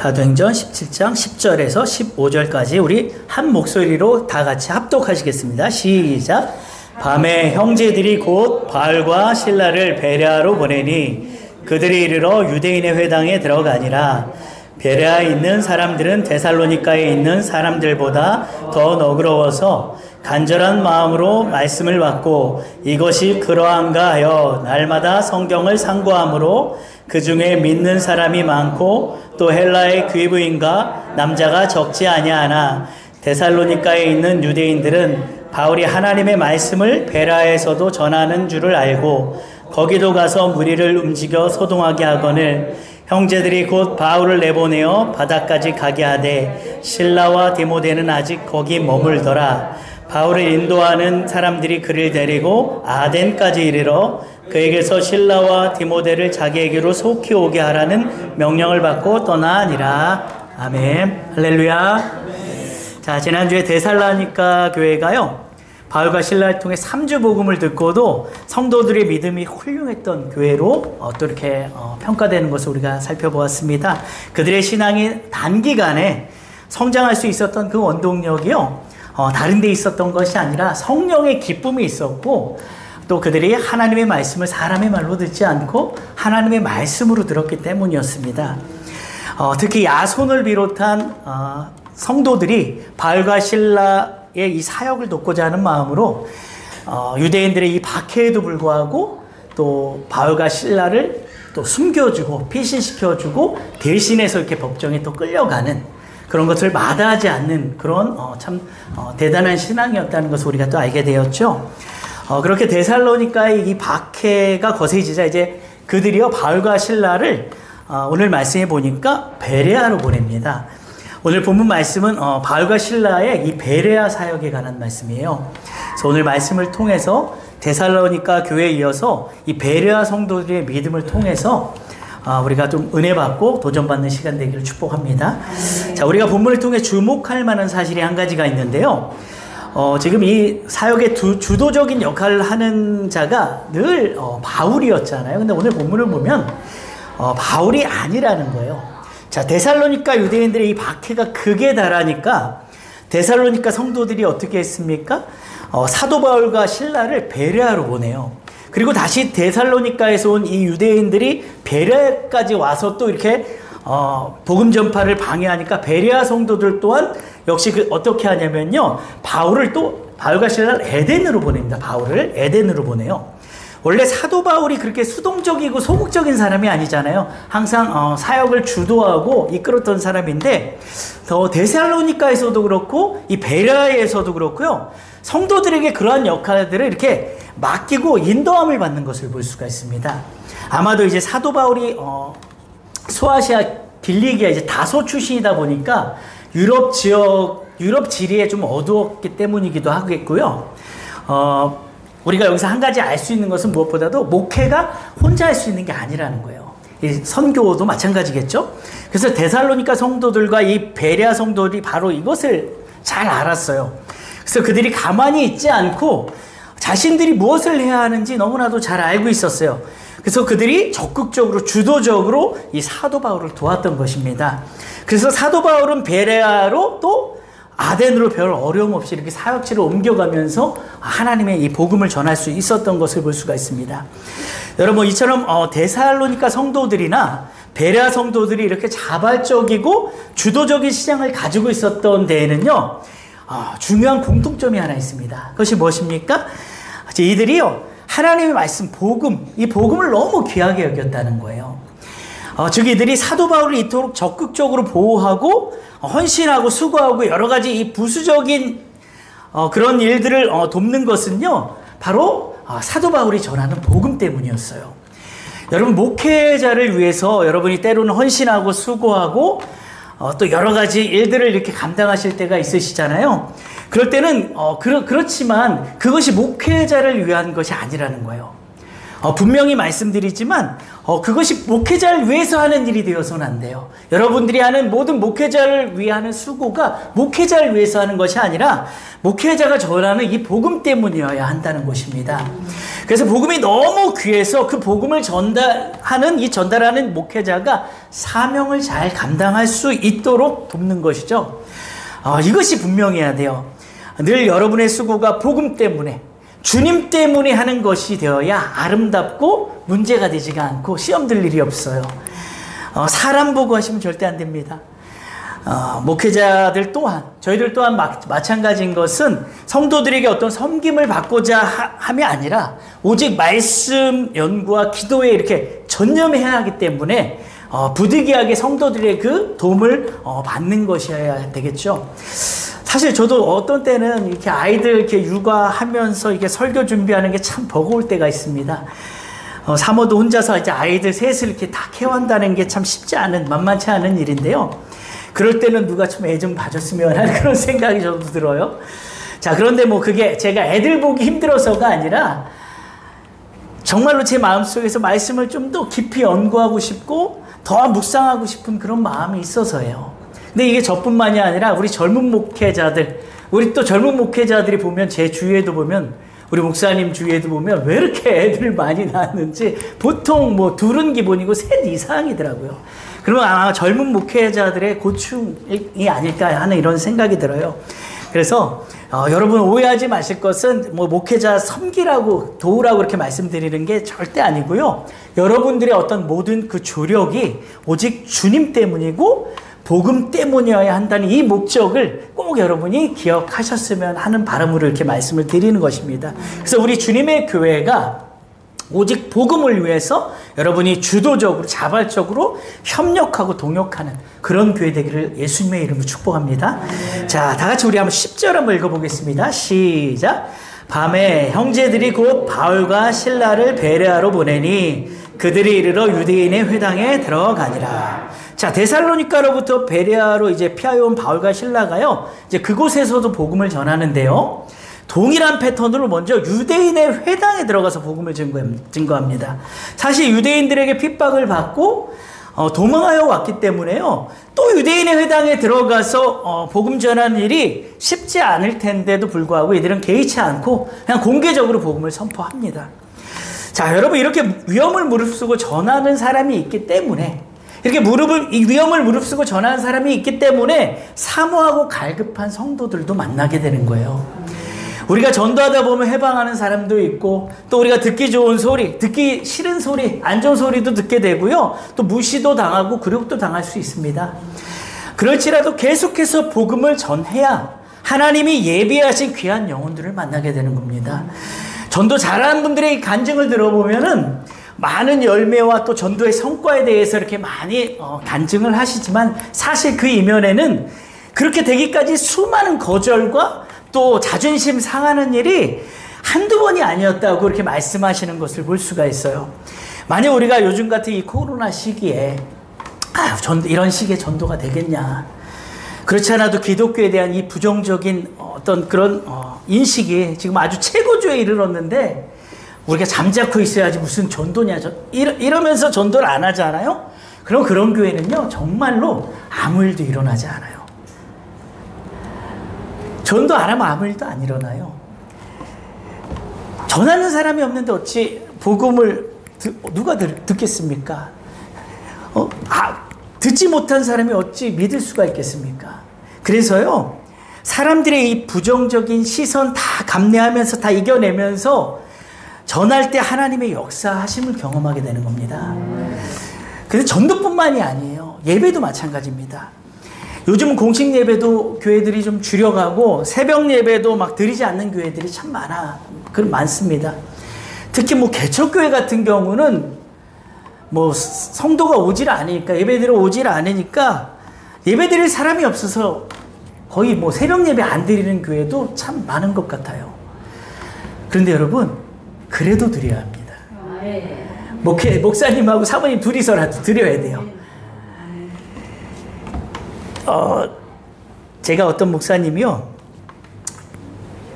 사도행전 17장 10절에서 15절까지 우리 한 목소리로 다 같이 합독하시겠습니다. 시작. 밤에 형제들이 곧 바울과 실라를 베레아로 보내니 그들이 이르러 유대인의 회당에 들어가니라. 베레아에 있는 사람들은 데살로니가에 있는 사람들보다 더 너그러워서 간절한 마음으로 말씀을 받고 이것이 그러한가 하여 날마다 성경을 상고하므로 그 중에 믿는 사람이 많고 또 헬라의 귀부인과 남자가 적지 아니하나 데살로니가에 있는 유대인들은 바울이 하나님의 말씀을 베레아에서도 전하는 줄을 알고 거기도 가서 무리를 움직여 소동하게 하거늘 형제들이 곧 바울을 내보내어 바다까지 가게 하되 실라와 디모데는 아직 거기 머물더라. 바울을 인도하는 사람들이 그를 데리고 아덴까지 이르러 그에게서 실라와 디모데를 자기에게로 속히 오게 하라는 명령을 받고 떠나니라. 아멘. 할렐루야. 자, 지난주에 데살로니가 교회가요, 바울과 실라를 통해 3주 복음을 듣고도 성도들의 믿음이 훌륭했던 교회로 또 이렇게 평가되는 것을 우리가 살펴보았습니다. 그들의 신앙이 단기간에 성장할 수 있었던 그 원동력이요, 다른 데 있었던 것이 아니라 성령의 기쁨이 있었고 또 그들이 하나님의 말씀을 사람의 말로 듣지 않고 하나님의 말씀으로 들었기 때문이었습니다. 특히 야손을 비롯한 성도들이 바울과 실라의 이 사역을 돕고자 하는 마음으로 유대인들의 이 박해에도 불구하고 또 바울과 실라를 또 숨겨주고 피신시켜주고 대신해서 이렇게 법정에 또 끌려가는 그런 것을 마다하지 않는 그런 참 대단한 신앙이었다는 것을 우리가 또 알게 되었죠. 그렇게 데살로니가의 이 박해가 거세지자 이제 그들이요 바울과 실라를 오늘 말씀해 보니까 베레아로 보냅니다. 오늘 본문 말씀은 바울과 실라의 이 베레아 사역에 관한 말씀이에요. 그래서 오늘 말씀을 통해서 데살로니가 교회에 이어서 이 베레아 성도들의 믿음을 통해서 우리가 좀 은혜 받고 도전받는 시간 되기를 축복합니다. 자, 우리가 본문을 통해 주목할 만한 사실이 한 가지가 있는데요. 지금 이 사역의 주도적인 역할을 하는 자가 늘 바울이었잖아요. 근데 오늘 본문을 보면 바울이 아니라는 거예요. 자, 데살로니가 유대인들의 이 박해가 극에 달하니까 데살로니가 성도들이 어떻게 했습니까? 사도 바울과 실라를 베레아로 보내요. 그리고 다시 데살로니가에서 온 이 유대인들이 베레아까지 와서 또 이렇게 복음 전파를 방해하니까 베레아 성도들 또한 역시 어떻게 하냐면요, 바울과 실라를 에덴으로 보냅니다. 바울을 에덴으로 보내요. 원래 사도 바울이 그렇게 수동적이고 소극적인 사람이 아니잖아요. 항상 사역을 주도하고 이끌었던 사람인데 데살로니가에서도 그렇고 이 베레아에서도 그렇고요, 성도들에게 그러한 역할들을 이렇게 맡기고 인도함을 받는 것을 볼 수가 있습니다. 아마도 이제 사도 바울이 소아시아 길리기아 이제 다소 출신이다 보니까 유럽 지리에 좀 어두웠기 때문이기도 하겠고요. 우리가 여기서 한 가지 알 수 있는 것은 무엇보다도 목회가 혼자 할 수 있는 게 아니라는 거예요. 이 선교도 마찬가지겠죠. 그래서 데살로니가 성도들과 이 베레아 성도들이 바로 이것을 잘 알았어요. 그래서 그들이 가만히 있지 않고 자신들이 무엇을 해야 하는지 너무나도 잘 알고 있었어요. 그래서 그들이 적극적으로 주도적으로 이 사도 바울을 도왔던 것입니다. 그래서 사도 바울은 베레아로 또 아덴으로 별 어려움 없이 이렇게 사역지를 옮겨가면서 하나님의 이 복음을 전할 수 있었던 것을 볼 수가 있습니다. 여러분, 이처럼 데살로니가 성도들이나 베레아 성도들이 이렇게 자발적이고 주도적인 신앙을 가지고 있었던 데에는요, 중요한 공통점이 하나 있습니다. 그것이 무엇입니까? 이들이요, 하나님의 말씀, 이 복음을 너무 귀하게 여겼다는 거예요. 즉 이들이 사도 바울을 이토록 적극적으로 보호하고 헌신하고 수고하고 여러 가지 이 부수적인 그런 일들을 돕는 것은요, 바로 사도 바울이 전하는 복음 때문이었어요. 여러분, 목회자를 위해서 여러분이 때로는 헌신하고 수고하고 또 여러 가지 일들을 이렇게 감당하실 때가 있으시잖아요. 그럴 때는 그렇지만 그것이 목회자를 위한 것이 아니라는 거예요. 분명히 말씀드리지만 그것이 목회자를 위해서 하는 일이 되어서는 안 돼요. 여러분들이 하는 모든 목회자를 위하는 수고가 목회자를 위해서 하는 것이 아니라 목회자가 전하는 이 복음 때문이어야 한다는 것입니다. 그래서 복음이 너무 귀해서 그 복음을 전달하는 목회자가 사명을 잘 감당할 수 있도록 돕는 것이죠. 이것이 분명해야 돼요. 늘 여러분의 수고가 복음 때문에, 주님 때문에 하는 것이 되어야 아름답고 문제가 되지가 않고 시험 들 일이 없어요. 사람 보고 하시면 절대 안 됩니다. 목회자들 또한, 저희들 또한 마찬가지인 것은 성도들에게 어떤 섬김을 받고자 함이 아니라 오직 말씀 연구와 기도에 이렇게 전념해야 하기 때문에 부득이하게 성도들의 그 도움을 받는 것이어야 되겠죠. 사실 저도 어떤 때는 이렇게 아이들 이렇게 육아하면서 이렇게 설교 준비하는 게 참 버거울 때가 있습니다. 사모도 혼자서 이제 아이들 셋을 이렇게 다 케어한다는 게 참 쉽지 않은, 만만치 않은 일인데요. 그럴 때는 누가 좀 애 좀 봐줬으면 하는 그런 생각이 저도 들어요. 자, 그런데 뭐 그게 제가 애들 보기 힘들어서가 아니라 정말로 제 마음속에서 말씀을 좀 더 깊이 연구하고 싶고 더 묵상하고 싶은 그런 마음이 있어서예요. 근데 이게 저뿐만이 아니라 우리 젊은 목회자들, 우리 또 젊은 목회자들이 보면 제 주위에도 보면, 우리 목사님 주위에도 보면 왜 이렇게 애들 많이 낳았는지 보통 뭐 둘은 기본이고 셋 이상이더라고요. 그러면 아마 젊은 목회자들의 고충이 아닐까 하는 이런 생각이 들어요. 그래서 여러분 오해하지 마실 것은 뭐 목회자 섬기라고 도우라고 그렇게 말씀드리는 게 절대 아니고요. 여러분들의 어떤 모든 그 조력이 오직 주님 때문이고 복음 때문이어야 한다는 이 목적을 꼭 여러분이 기억하셨으면 하는 바람으로 이렇게 말씀을 드리는 것입니다. 그래서 우리 주님의 교회가 오직 복음을 위해서 여러분이 주도적으로 자발적으로 협력하고 동역하는 그런 교회 되기를 예수님의 이름으로 축복합니다. 자, 다 같이 우리 한번 10절 한번 읽어보겠습니다. 시작. 밤에 형제들이 곧 바울과 실라를 베레아로 보내니 그들이 이르러 유대인의 회당에 들어가니라. 자, 데살로니가로부터 베레아로 이제 피하여온 바울과 실라가요, 이제 그곳에서도 복음을 전하는데요. 동일한 패턴으로 먼저 유대인의 회당에 들어가서 복음을 증거합니다. 사실 유대인들에게 핍박을 받고 도망하여 왔기 때문에요. 또 유대인의 회당에 들어가서 복음 전하는 일이 쉽지 않을 텐데도 불구하고 이들은 개의치 않고 그냥 공개적으로 복음을 선포합니다. 자, 여러분 이렇게 위험을 무릅쓰고 전하는 사람이 있기 때문에, 이렇게 위험을 무릅쓰고 전하는 사람이 있기 때문에 사모하고 갈급한 성도들도 만나게 되는 거예요. 우리가 전도하다 보면 해방하는 사람도 있고, 또 우리가 듣기 좋은 소리, 듣기 싫은 소리, 안 좋은 소리도 듣게 되고요. 또 무시도 당하고 굴욕도 당할 수 있습니다. 그럴지라도 계속해서 복음을 전해야 하나님이 예비하신 귀한 영혼들을 만나게 되는 겁니다. 전도 잘하는 분들의 간증을 들어보면은 많은 열매와 또 전도의 성과에 대해서 이렇게 많이 간증을 하시지만 사실 그 이면에는 그렇게 되기까지 수많은 거절과 또 자존심 상하는 일이 한두 번이 아니었다고 그렇게 말씀하시는 것을 볼 수가 있어요. 만약 우리가 요즘 같은 이 코로나 시기에 이런 식의 전도가 되겠냐, 그렇지 않아도 기독교에 대한 이 부정적인 어떤 그런 인식이 지금 아주 최고조에 이르렀는데 우리가 잠자코 있어야지 무슨 전도냐, 이러면서 전도를 안 하잖아요. 그럼 그런 교회는요 정말로 아무 일도 일어나지 않아요. 전도 안 하면 아무 일도 안 일어나요. 전하는 사람이 없는데 어찌 복음을 누가 듣겠습니까? 듣지 못한 사람이 어찌 믿을 수가 있겠습니까? 그래서요, 사람들의 이 부정적인 시선 다 감내하면서 다 이겨내면서 전할 때 하나님의 역사하심을 경험하게 되는 겁니다. 근데 전도뿐만이 아니에요. 예배도 마찬가지입니다. 요즘 공식 예배도 교회들이 좀 줄여가고 새벽 예배도 막 드리지 않는 교회들이 참 많습니다. 특히 뭐 개척교회 같은 경우는 뭐 성도가 오질 않으니까, 예배드리러 오질 않으니까 예배 드릴 사람이 없어서 거의 뭐 새벽 예배 안 드리는 교회도 참 많은 것 같아요. 그런데 여러분, 그래도 드려야 합니다. 목사님하고 사모님 둘이서라도 드려야 돼요. 제가 어떤 목사님이요,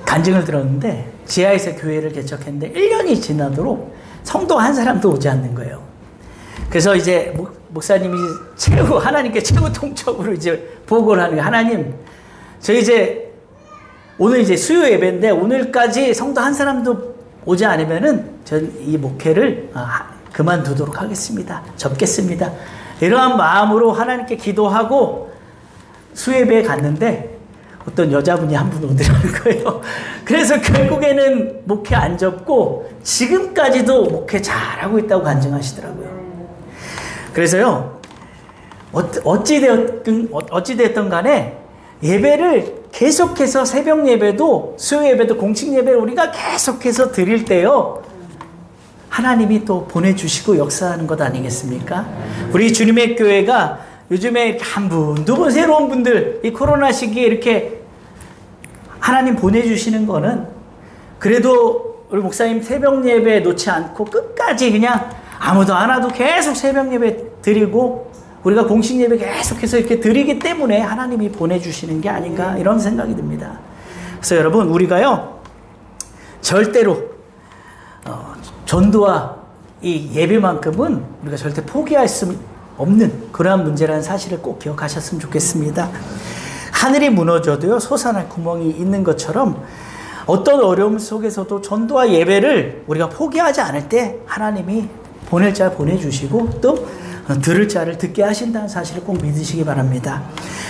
간증을 들었는데 지하에서 교회를 개척했는데 1년이 지나도록 성도 한 사람도 오지 않는 거예요. 그래서 이제 목사님이 하나님께 최고 통첩으로 이제 보고를 하는 거예요. 하나님, 저희 이제 오늘 이제 수요 예배인데 오늘까지 성도 한 사람도 오지 않으면은 전 이 목회를 그만두도록 하겠습니다. 접겠습니다. 이러한 마음으로 하나님께 기도하고 수요 예배에 갔는데 어떤 여자분이 한 분 오더라는 거예요. 그래서 결국에는 목회 안 접고 지금까지도 목회 잘하고 있다고 간증하시더라고요. 그래서요, 어찌되었든 간에 예배를 계속해서 새벽 예배도 수요 예배도 공식 예배를 우리가 계속해서 드릴 때요, 하나님이 또 보내주시고 역사하는 것 아니겠습니까? 우리 주님의 교회가 요즘에 이렇게 한 분, 두 분 새로운 분들 이 코로나 시기에 이렇게 하나님 보내주시는 거는 그래도 우리 목사님 새벽 예배 놓지 않고 끝까지 그냥 아무도 안 와도 계속 새벽 예배 드리고 우리가 공식 예배 계속해서 이렇게 드리기 때문에 하나님이 보내주시는 게 아닌가 이런 생각이 듭니다. 그래서 여러분, 우리가요 절대로 전도와 이 예배만큼은 우리가 절대 포기할 수 없는 그러한 문제라는 사실을 꼭 기억하셨으면 좋겠습니다. 하늘이 무너져도요 솟아날 구멍이 있는 것처럼 어떤 어려움 속에서도 전도와 예배를 우리가 포기하지 않을 때 하나님이 보낼 자 보내주시고 또 들을 자를 듣게 하신다는 사실을 꼭 믿으시기 바랍니다.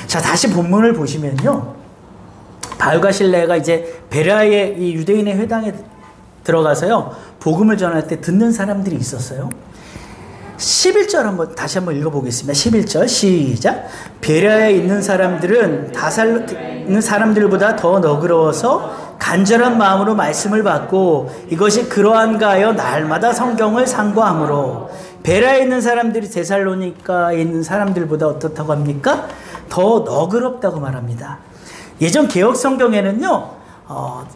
자, 다시 본문을 보시면요, 바울과 실레가 이제 베레아의 이 유대인의 회당에 들어가서요 복음을 전할 때 듣는 사람들이 있었어요. 11절 다시 한번 읽어보겠습니다. 11절 시작. 베레아에 있는 사람들은 다살로 있는 사람들보다 더 너그러워서 간절한 마음으로 말씀을 받고 이것이 그러한가 하여 날마다 성경을 상고하므로. 베레아에 있는 사람들이 데살로니가에 있는 사람들보다 어떻다고 합니까? 더 너그럽다고 말합니다. 예전 개혁 성경에는요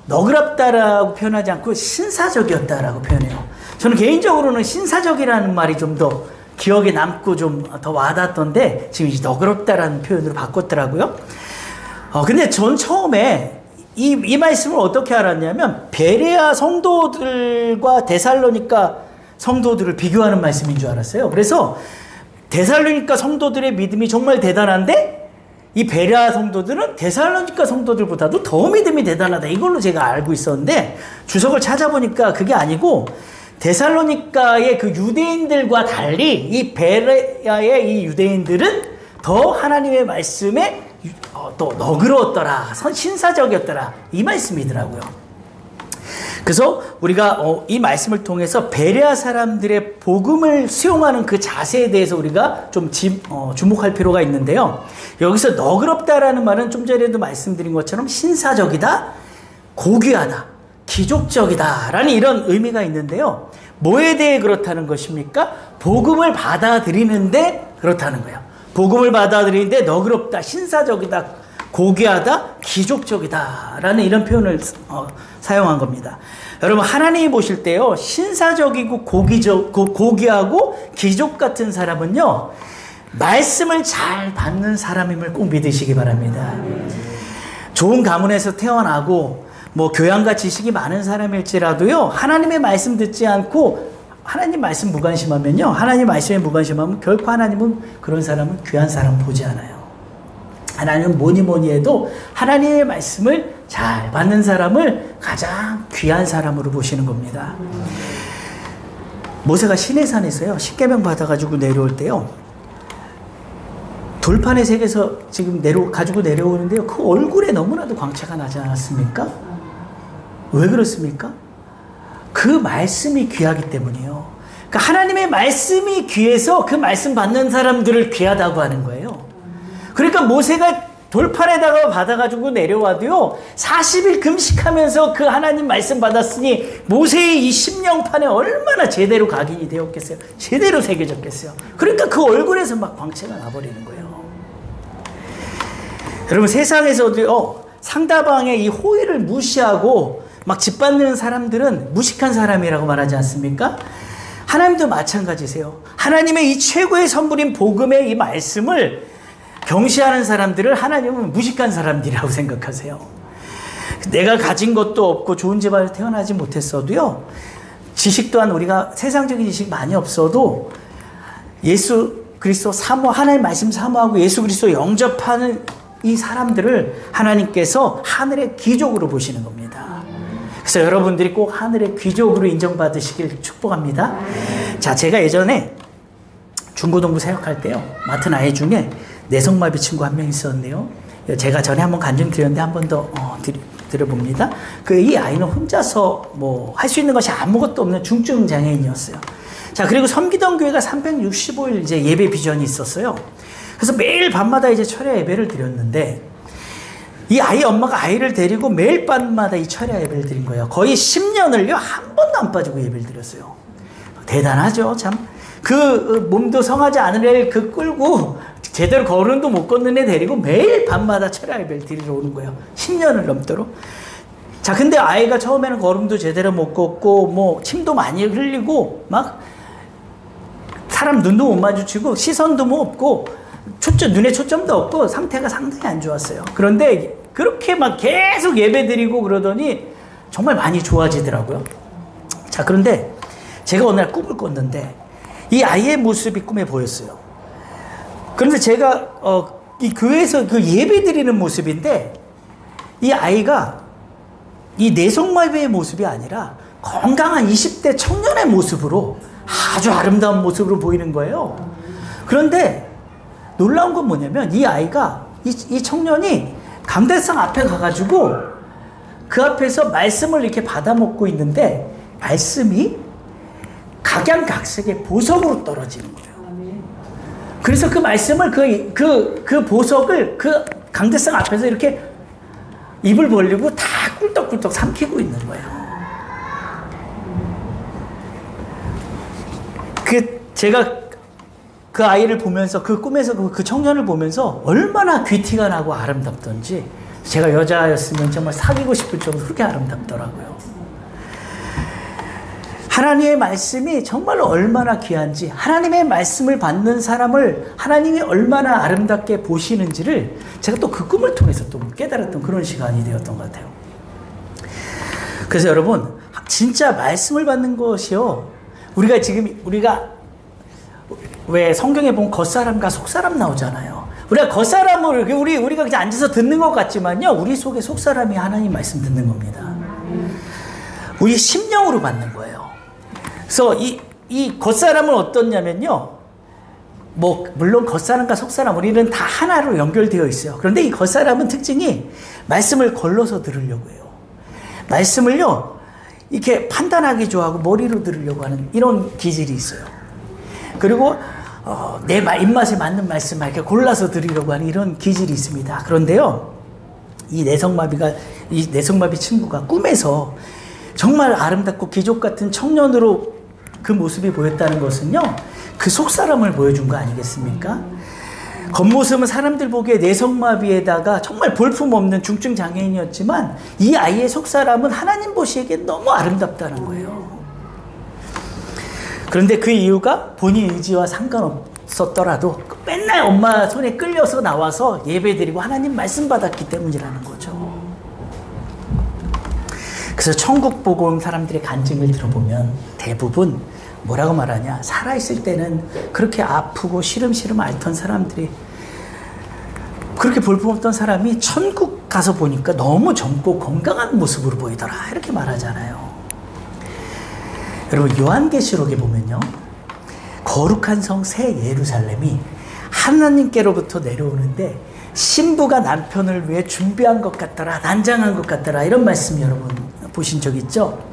너그럽다라고 표현하지 않고 신사적이었다라고 표현해요. 저는 개인적으로는 신사적이라는 말이 좀 더 기억에 남고 좀 더 와닿던데 지금 이제 너그럽다라는 표현으로 바꿨더라고요. 근데 전 처음에 이 말씀을 어떻게 알았냐면 베레아 성도들과 데살로니가 성도들을 비교하는 말씀인 줄 알았어요. 그래서 데살로니가 성도들의 믿음이 정말 대단한데 이 베레아 성도들은 데살로니가 성도들보다도 더 믿음이 대단하다, 이걸로 제가 알고 있었는데 주석을 찾아보니까 그게 아니고 데살로니가의 그 유대인들과 달리 이 베레아의 이 유대인들은 더 하나님의 말씀에 또 너그러웠더라, 신사적이었더라, 이 말씀이더라고요. 그래서 우리가 이 말씀을 통해서 베레아 사람들의 복음을 수용하는 그 자세에 대해서 우리가 좀 주목할 필요가 있는데요. 여기서 너그럽다라는 말은 좀 전에도 말씀드린 것처럼 신사적이다, 고귀하다, 기족적이다라는 이런 의미가 있는데요. 뭐에 대해 그렇다는 것입니까? 복음을 받아들이는데 그렇다는 거예요. 복음을 받아들이는데 너그럽다, 신사적이다, 고귀하다, 기족적이다라는 이런 표현을 사용한 겁니다. 여러분, 하나님이 보실 때요 신사적이고 고귀하고 기족 같은 사람은요 말씀을 잘 받는 사람임을 꼭 믿으시기 바랍니다. 좋은 가문에서 태어나고 뭐 교양과 지식이 많은 사람일지라도요 하나님의 말씀 듣지 않고 하나님 말씀 무관심하면요, 하나님 말씀에 무관심하면 결코 하나님은 그런 사람은 귀한 사람 보지 않아요. 하나님은 뭐니 해도 하나님의 말씀을 잘 받는 사람을 가장 귀한 사람으로 보시는 겁니다. 모세가 시내산에서요 십계명 받아가지고 내려올 때요 돌판의 색에서 지금 가지고 내려오는데요 그 얼굴에 너무나도 광채가 나지 않았습니까? 왜 그렇습니까? 그 말씀이 귀하기 때문이에요. 그러니까 하나님의 말씀이 귀해서 그 말씀 받는 사람들을 귀하다고 하는 거예요. 그러니까 모세가 돌판에다가 받아가지고 내려와도요 40일 금식하면서 그 하나님 말씀 받았으니 모세의 이 심령판에 얼마나 제대로 각인이 되었겠어요. 제대로 새겨졌겠어요. 그러니까 그 얼굴에서 막 광채가 나버리는 거예요. 여러분, 세상에서도요 상대방의 이 호의를 무시하고 막 짓밟는 사람들은 무식한 사람이라고 말하지 않습니까? 하나님도 마찬가지세요. 하나님의 이 최고의 선물인 복음의 이 말씀을 경시하는 사람들을 하나님은 무식한 사람들이라고 생각하세요. 내가 가진 것도 없고 좋은 집안에 태어나지 못했어도요, 지식 또한 우리가 세상적인 지식 많이 없어도 예수 그리스도 사모, 하나님 말씀 사모하고 예수 그리스도 영접하는 이 사람들을 하나님께서 하늘의 귀족으로 보시는 겁니다. 그래서 여러분들이 꼭 하늘의 귀족으로 인정받으시길 축복합니다. 자, 제가 예전에 중고등부 사역할 때요, 맡은 아이 중에 내성마비 친구 한 명 있었는데요, 제가 전에 한번 간증 드렸는데 한 번 더 드려봅니다. 이 아이는 혼자서 뭐 할 수 있는 것이 아무것도 없는 중증 장애인이었어요. 자, 그리고 섬기던 교회가 365일 이제 예배 비전이 있었어요. 그래서 매일 밤마다 이제 철야 예배를 드렸는데, 이 아이 엄마가 아이를 데리고 매일 밤마다 이 철야 예배를 드린 거예요. 거의 10년을요, 한 번도 안 빠지고 예배를 드렸어요. 대단하죠, 참. 몸도 성하지 않은 애를 끌고 제대로 걸음도 못 걷는 애 데리고 매일 밤마다 철야 예배를 드리러 오는 거예요. 10년을 넘도록. 자, 근데 아이가 처음에는 걸음도 제대로 못 걷고, 뭐, 침도 많이 흘리고, 막, 사람 눈도 못 마주치고, 시선도 뭐 없고, 눈에 초점도 없고, 상태가 상당히 안 좋았어요. 그런데 그렇게 막 계속 예배 드리고 그러더니 정말 많이 좋아지더라고요. 자, 그런데 제가 어느 날 꿈을 꿨는데, 이 아이의 모습이 꿈에 보였어요. 그런데 제가 이 교회에서 그 예배 드리는 모습인데, 이 아이가 이 내성마비의 모습이 아니라 건강한 20대 청년의 모습으로, 아주 아름다운 모습으로 보이는 거예요. 그런데 놀라운 건 뭐냐면, 이 아이가, 이 청년이 강대상 앞에 가가지고 그 앞에서 말씀을 이렇게 받아먹고 있는데, 말씀이 각양각색의 보석으로 떨어지는 거예요. 그래서 그 말씀을 그 보석을 그 강대상 앞에서 이렇게 입을 벌리고 다 꿀떡꿀떡 삼키고 있는 거예요. 제가 그 아이를 보면서, 그 꿈에서 그 청년을 보면서 얼마나 귀티가 나고 아름답던지, 제가 여자였으면 정말 사귀고 싶을 정도로 그렇게 아름답더라고요. 하나님의 말씀이 정말로 얼마나 귀한지, 하나님의 말씀을 받는 사람을 하나님이 얼마나 아름답게 보시는지를 제가 또 그 꿈을 통해서 또 깨달았던 그런 시간이 되었던 것 같아요. 그래서 여러분, 진짜 말씀을 받는 것이요, 우리가 왜 성경에 보면 겉사람과 속사람 나오잖아요. 우리가 겉사람을, 우리가 그냥 앉아서 듣는 것 같지만요, 우리 속에 속사람이 하나님 말씀 듣는 겁니다. 우리 심령으로 받는 거예요. 그래서 이 겉사람은 어떻냐면요, 뭐, 물론 겉사람과 속사람, 우리는 다 하나로 연결되어 있어요. 그런데 이 겉사람은 특징이 말씀을 걸러서 들으려고 해요. 말씀을요, 이렇게 판단하기 좋아하고 머리로 들으려고 하는 이런 기질이 있어요. 그리고 내 입맛에 맞는 말씀을 이렇게 골라서 들으려고 하는 이런 기질이 있습니다. 그런데요, 이 내성마비 친구가 꿈에서 정말 아름답고 기적 같은 청년으로 그 모습이 보였다는 것은요, 그 속사람을 보여준 거 아니겠습니까? 겉모습은 사람들 보기에 내성마비에다가 정말 볼품없는 중증 장애인이었지만, 이 아이의 속사람은 하나님 보시기에 너무 아름답다는 거예요. 그런데 그 이유가 본인 의지와 상관없었더라도 맨날 엄마 손에 끌려서 나와서 예배드리고 하나님 말씀 받았기 때문이라는 거죠. 그래서 천국 보고 온 사람들의 간증을 들어보면 대부분 뭐라고 말하냐, 살아있을 때는 그렇게 아프고 시름시름 앓던 사람들이, 그렇게 볼품없던 사람이 천국 가서 보니까 너무 젊고 건강한 모습으로 보이더라, 이렇게 말하잖아요. 여러분, 요한계시록에 보면요, 거룩한 성 새 예루살렘이 하나님께로부터 내려오는데 신부가 남편을 위해 준비한 것 같더라, 난장한 것 같더라, 이런 말씀 여러분 보신 적 있죠?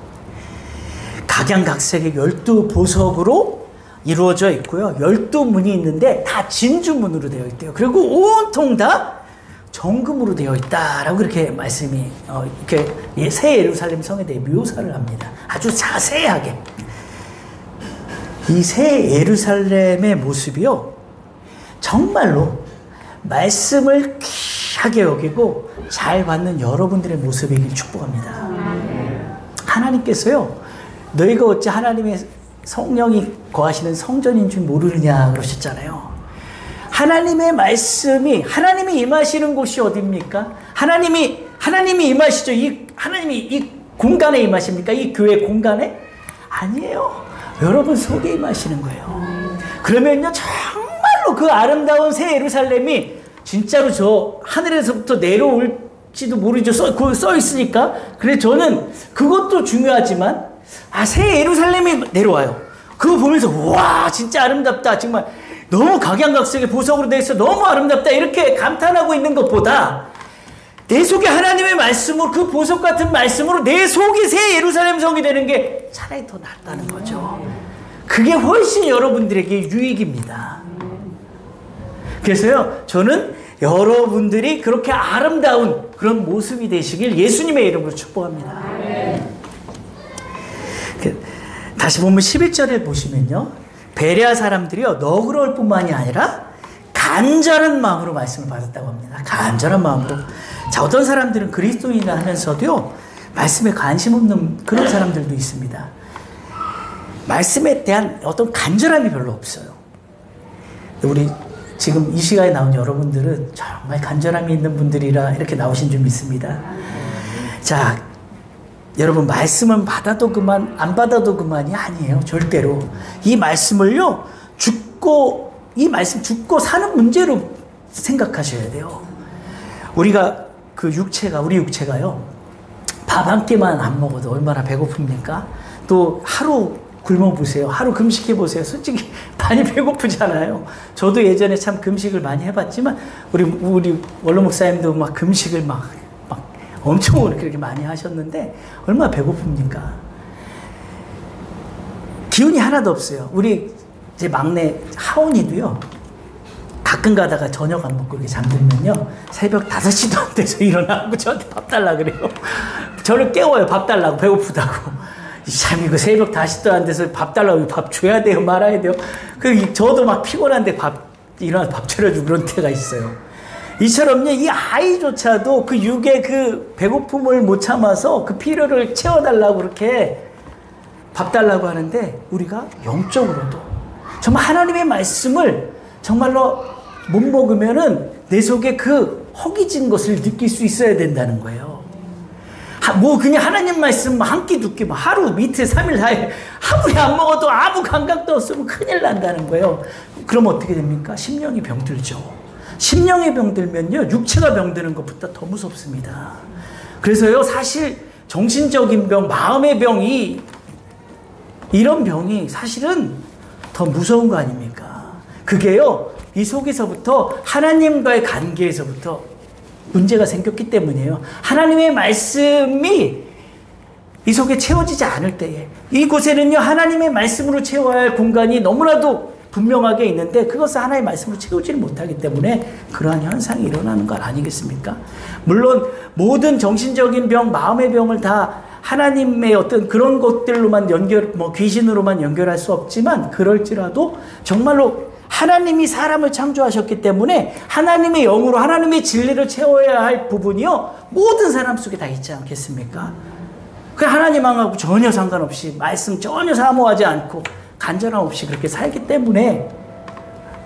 각양각색의 12보석으로 이루어져 있고요, 12문이 있는데 다 진주문으로 되어 있대요. 그리고 온통 다 정금으로 되어 있다라고 이렇게 말씀이 이렇게 새 예루살렘 성에 대해 묘사를 합니다. 아주 자세하게. 이 새 예루살렘의 모습이요, 정말로 말씀을 귀하게 여기고 잘 받는 여러분들의 모습이길 축복합니다. 하나님께서요, 너희가 어찌 하나님의 성령이 거하시는 성전인 줄 모르느냐 그러셨잖아요. 하나님의 말씀이, 하나님이 임하시는 곳이 어디입니까? 하나님이 임하시죠. 하나님이 이 공간에 임하십니까? 이 교회 공간에? 아니에요. 여러분 속에 임하시는 거예요. 그러면요, 정말로 그 아름다운 새 예루살렘이 진짜로 저 하늘에서부터 내려올지도 모르죠. 써 있으니까. 그래, 저는 그것도 중요하지만, 새 예루살렘이 내려와요. 그거 보면서, 와, 진짜 아름답다. 정말 너무 각양각색의 보석으로 되어 있어. 너무 아름답다. 이렇게 감탄하고 있는 것보다 내 속에 하나님의 말씀으로, 그 보석 같은 말씀으로 내 속이 새 예루살렘 성이 되는 게 차라리 더 낫다는 거죠. 그게 훨씬 여러분들에게 유익입니다. 그래서요, 저는 여러분들이 그렇게 아름다운 그런 모습이 되시길 예수님의 이름으로 축복합니다. 다시 보면 11절에 보시면요, 베레아 사람들이요, 너그러울 뿐만이 아니라 간절한 마음으로 말씀을 받았다고 합니다. 간절한 마음으로. 자, 어떤 사람들은 그리스도인이라 하면서도요, 말씀에 관심 없는 그런 사람들도 있습니다. 말씀에 대한 어떤 간절함이 별로 없어요. 우리 지금 이 시간에 나온 여러분들은 정말 간절함이 있는 분들이라 이렇게 나오신 줄 믿습니다. 자, 여러분, 말씀은 받아도 그만, 안 받아도 그만이 아니에요. 절대로. 이 말씀을요, 이 말씀 죽고 사는 문제로 생각하셔야 돼요. 우리가 우리 육체가요, 밥 한 끼만 안 먹어도 얼마나 배고픕니까? 또 하루 굶어보세요. 하루 금식해보세요. 솔직히 많이 배고프잖아요. 저도 예전에 참 금식을 많이 해봤지만, 우리 원로 목사님도 막 금식을 막 엄청 그렇게 많이 하셨는데, 얼마나 배고픕니까? 기운이 하나도 없어요. 우리 제 막내 하온이도요, 가끔 가다가 저녁 안 먹고 이렇게 잠들면요, 새벽 5시도 안 돼서 일어나고 저한테 밥 달라 그래요. 저를 깨워요. 밥 달라고. 배고프다고. 참, 이거 새벽 5시도 안 돼서 밥 달라고. 밥 줘야 돼요? 말아야 돼요? 저도 막 피곤한데 일어나서 밥 차려주고 그런 때가 있어요. 이처럼요, 이 아이조차도 그 육의 그 배고픔을 못 참아서 그 필요를 채워달라고 그렇게 밥 달라고 하는데, 우리가 영적으로도 정말 하나님의 말씀을 정말로 못 먹으면은 내 속에 그 허기진 것을 느낄 수 있어야 된다는 거예요. 그냥 하나님 말씀 한 끼 두 끼, 하루, 이틀, 3일, 4일 아무리 안 먹어도 아무 감각도 없으면 큰일 난다는 거예요. 그럼 어떻게 됩니까? 심령이 병들죠. 심령이 병들면요, 육체가 병드는 것보다 더 무섭습니다. 그래서요, 사실 정신적인 병, 마음의 병이, 이런 병이 사실은 더 무서운 거 아닙니까? 그게요, 이 속에서부터, 하나님과의 관계에서부터 문제가 생겼기 때문이에요. 하나님의 말씀이 이 속에 채워지지 않을 때에, 이곳에는요, 하나님의 말씀으로 채워야 할 공간이 너무나도 분명하게 있는데, 그것을 하나의 말씀으로 채우지를 못하기 때문에 그러한 현상이 일어나는 것 아니겠습니까? 물론 모든 정신적인 병, 마음의 병을 다 하나님의 어떤 그런 것들로만 귀신으로만 연결할 수 없지만, 그럴지라도 정말로 하나님이 사람을 창조하셨기 때문에 하나님의 영으로 하나님의 진리를 채워야 할 부분이요, 모든 사람 속에 다 있지 않겠습니까? 그 하나님하고 전혀 상관없이, 말씀 전혀 사모하지 않고 간절함 없이 그렇게 살기 때문에,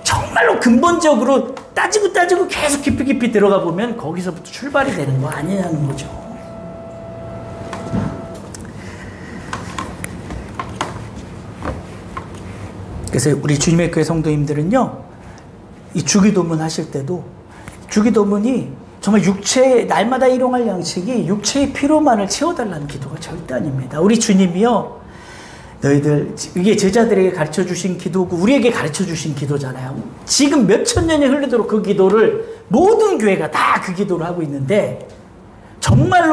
정말로 근본적으로 따지고 계속 깊이 들어가 보면 거기서부터 출발이 되는 거 아니냐는 거죠. 그래서 우리 주님의 교회 성도님들은요, 이 주기도문 하실 때도, 주기도문이 정말 날마다 일용할 양식이 육체의 피로만을 채워달라는 기도가 절대 아닙니다. 우리 주님이요, 너희들, 이게 제자들에게 가르쳐 주신 기도고 우리에게 가르쳐 주신 기도잖아요. 지금 몇천 년이 흐르도록 그 기도를 모든 교회가 다 그 기도를 하고 있는데, 정말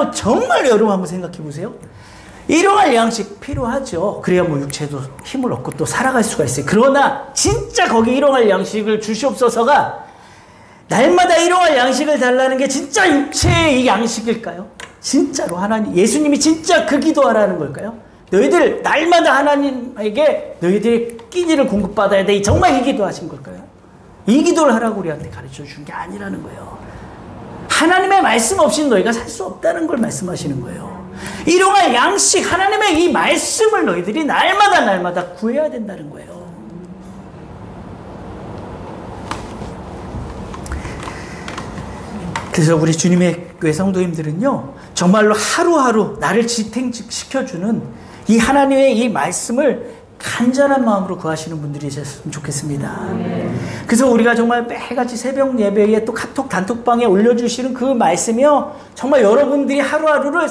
여러분 한번 생각해 보세요. 일용할 양식 필요하죠. 그래야 육체도 힘을 얻고 또 살아갈 수가 있어요. 그러나 진짜 거기 일용할 양식을 주시옵소서가, 날마다 일용할 양식을 달라는 게 진짜 육체의 이 양식일까요? 진짜로 예수님이 진짜 그 기도하라는 걸까요? 너희들 날마다 하나님에게 너희들의 끼니를 공급받아야 돼, 정말 이 기도하신 걸까요? 이 기도를 하라고 우리한테 가르쳐 준 게 아니라는 거예요. 하나님의 말씀 없이는 너희가 살 수 없다는 걸 말씀하시는 거예요. 일용할 양식, 하나님의 이 말씀을 너희들이 날마다 구해야 된다는 거예요. 그래서 우리 주님의 교회 성도님들은요, 정말로 하루하루 나를 지탱시켜주는 이 하나님의 이 말씀을 간절한 마음으로 구하시는 분들이 있었으면 좋겠습니다. 그래서 우리가 정말 매일같이 새벽 예배에 또 카톡 단톡방에 올려주시는 그 말씀이요, 정말 여러분이 하루하루를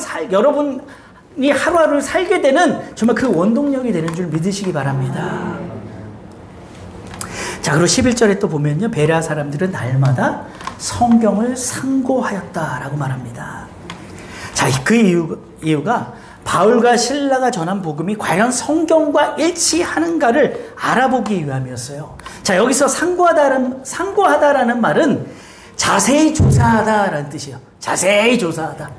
살게 되는 정말 그 원동력이 되는 줄 믿으시기 바랍니다. 자, 그리고 11절에 또 보면요, 베레아 사람들은 날마다 성경을 상고하였다라고 말합니다. 자, 그 이유가 바울과 실라가 전한 복음이 과연 성경과 일치하는가를 알아보기 위함이었어요. 자, 여기서 상고하다라는 말은 자세히 조사하다라는 뜻이에요. 자세히 조사하다.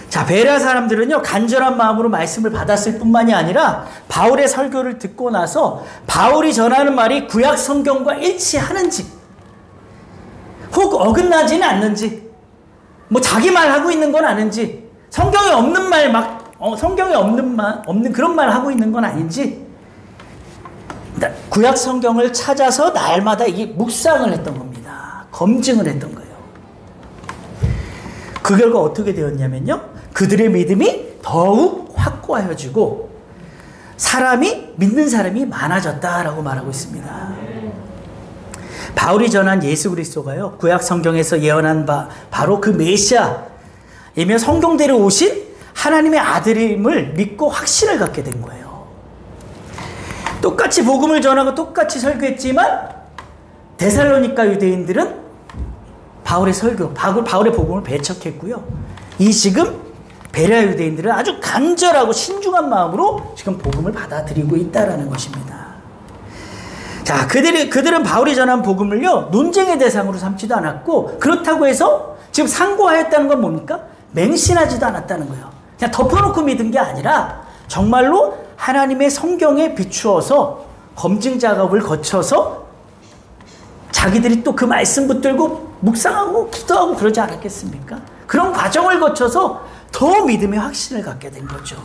자, 베레아 사람들은요, 간절한 마음으로 말씀을 받았을 뿐만이 아니라 바울의 설교를 듣고 나서 바울이 전하는 말이 구약 성경과 일치하는지, 혹 어긋나지는 않는지, 뭐 자기 말하고 있는 건 아닌지, 성경에 없는 말 성경에 없는 그런 말 하고 있는 건 아닌지, 구약 성경을 찾아서 날마다 이게 묵상을 했던 겁니다. 검증을 했던 거예요. 그 결과 어떻게 되었냐면요, 그들의 믿음이 더욱 확고해지고 믿는 사람이 많아졌다라고 말하고 있습니다. 바울이 전한 예수 그리스도가요, 구약 성경에서 예언한 바로 그 메시아이며 성경대로 오신 하나님의 아들임을 믿고 확신을 갖게 된 거예요. 똑같이 복음을 전하고 똑같이 설교했지만 데살로니가 유대인들은 바울의 복음을 배척했고요. 지금 베레아 유대인들은 아주 간절하고 신중한 마음으로 지금 복음을 받아들이고 있다라는 것입니다. 자, 그들은 바울이 전한 복음을요, 논쟁의 대상으로 삼지도 않았고, 그렇다고 해서 지금 상고하였다는 건 뭡니까? 맹신하지도 않았다는 거예요. 그냥 덮어놓고 믿은 게 아니라 정말로 하나님의 성경에 비추어서 검증 작업을 거쳐서 자기들이 또 그 말씀 붙들고 묵상하고 기도하고 그러지 않았겠습니까? 그런 과정을 거쳐서 더 믿음의 확신을 갖게 된 거죠.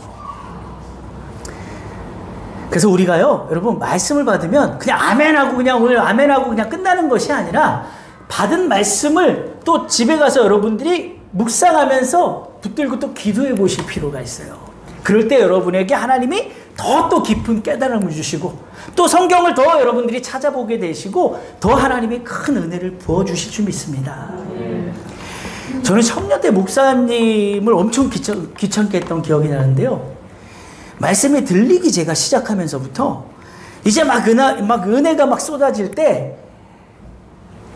그래서 우리가요, 여러분, 말씀을 받으면 그냥 아멘하고 오늘 아멘하고 그냥 끝나는 것이 아니라 받은 말씀을 또 집에 가서 여러분들이 묵상하면서 붙들고 또 기도해 보실 필요가 있어요. 그럴 때 여러분에게 하나님이 또 깊은 깨달음을 주시고 또 성경을 더 여러분들이 찾아보게 되시고 더 하나님의 큰 은혜를 부어주실 줄 믿습니다. 저는 청년 때 목사님을 엄청 귀찮게 했던 기억이 나는데요, 말씀이 들리기 제가 시작하면서부터 이제 막 은혜가 막 쏟아질 때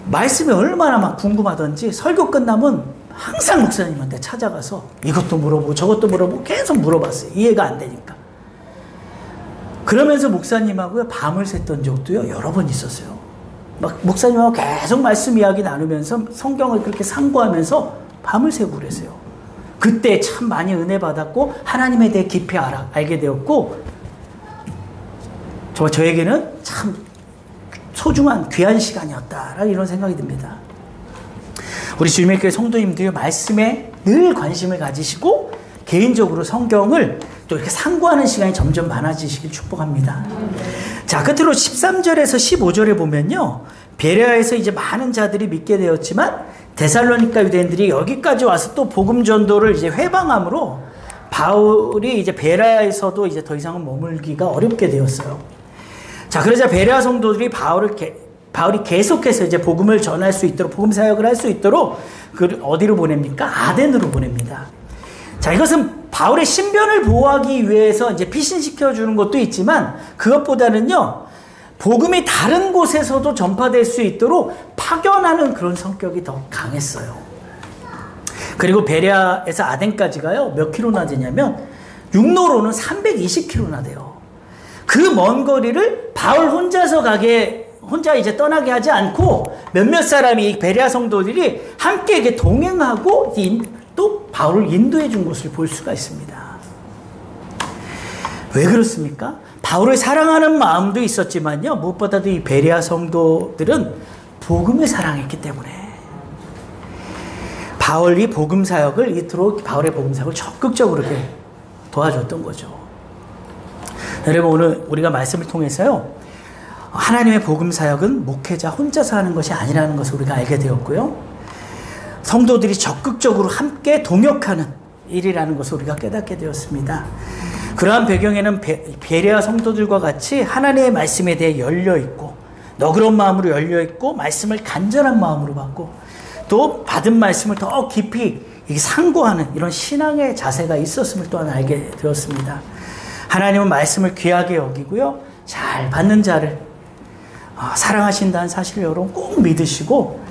말씀이 얼마나 막 궁금하던지 설교 끝나면 항상 목사님한테 찾아가서 이것도 물어보고 저것도 물어보고 계속 물어봤어요. 이해가 안 되니까. 그러면서 목사님하고요, 밤을 샜던 적도요, 여러 번 있었어요. 막 목사님하고 계속 말씀 이야기 나누면서 성경을 그렇게 상고하면서 밤을 새고 그랬어요. 그때 참 많이 은혜 받았고 하나님에 대해 깊이 알게 되었고, 저에게는 참 소중한 귀한 시간이었다라는 이런 생각이 듭니다. 우리 주님의 교회 성도님들이 말씀에 늘 관심을 가지시고 개인적으로 성경을 또 이렇게 상고하는 시간이 점점 많아지시길 축복합니다. 자, 끝으로 13절에서 15절에 보면요, 베레아에서 이제 많은 자들이 믿게 되었지만 데살로니가 유대인들이 여기까지 와서 또 복음 전도를 이제 회방함으로 바울이 이제 베레아에서도 이제 더 이상은 머물기가 어렵게 되었어요. 자, 그러자 베레아 성도들이 바울이 계속해서 이제 복음을 전할 수 있도록, 복음 사역을 할 수 있도록 어디로 보냅니까? 아덴으로 보냅니다. 자, 이것은 바울의 신변을 보호하기 위해서 이제 피신시켜 주는 것도 있지만 그것보다는요, 복음이 다른 곳에서도 전파될 수 있도록 파견하는 그런 성격이 더 강했어요. 그리고 베레아에서 아덴까지가요, 몇 킬로나 되냐면 육로로는 320킬로나 돼요. 그 먼 거리를 바울 혼자 이제 떠나게 하지 않고 몇몇 사람이, 베레아 성도들이 함께 이렇게 동행하고 또 바울을 인도해 준 것을 볼 수가 있습니다. 왜 그렇습니까? 바울을 사랑하는 마음도 있었지만요, 무엇보다도 이 베레아 성도들은 복음을 사랑했기 때문에 바울의 복음 사역을 이토록 바울의 복음 사역을 적극적으로 이렇게 도와줬던 거죠. 여러분, 오늘 우리가 말씀을 통해서요, 하나님의 복음 사역은 목회자 혼자서 하는 것이 아니라는 것을 우리가 알게 되었고요, 성도들이 적극적으로 함께 동역하는 일이라는 것을 우리가 깨닫게 되었습니다. 그러한 배경에는 베레아 성도들과 같이 하나님의 말씀에 대해 열려있고 너그러운 마음으로 열려있고 말씀을 간절한 마음으로 받고 또 받은 말씀을 더 깊이 상고하는 이런 신앙의 자세가 있었음을 또한 알게 되었습니다. 하나님은 말씀을 귀하게 여기고요. 잘 받는 자를 사랑하신다는 사실을 여러분 꼭 믿으시고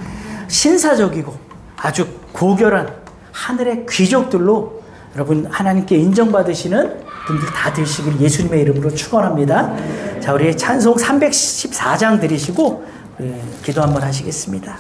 신사적이고 아주 고결한 하늘의 귀족들로 여러분 하나님께 인정받으시는 분들 다 되시길 예수님의 이름으로 축원합니다. 자, 우리 찬송 314장 드리시고 기도 한번 하시겠습니다.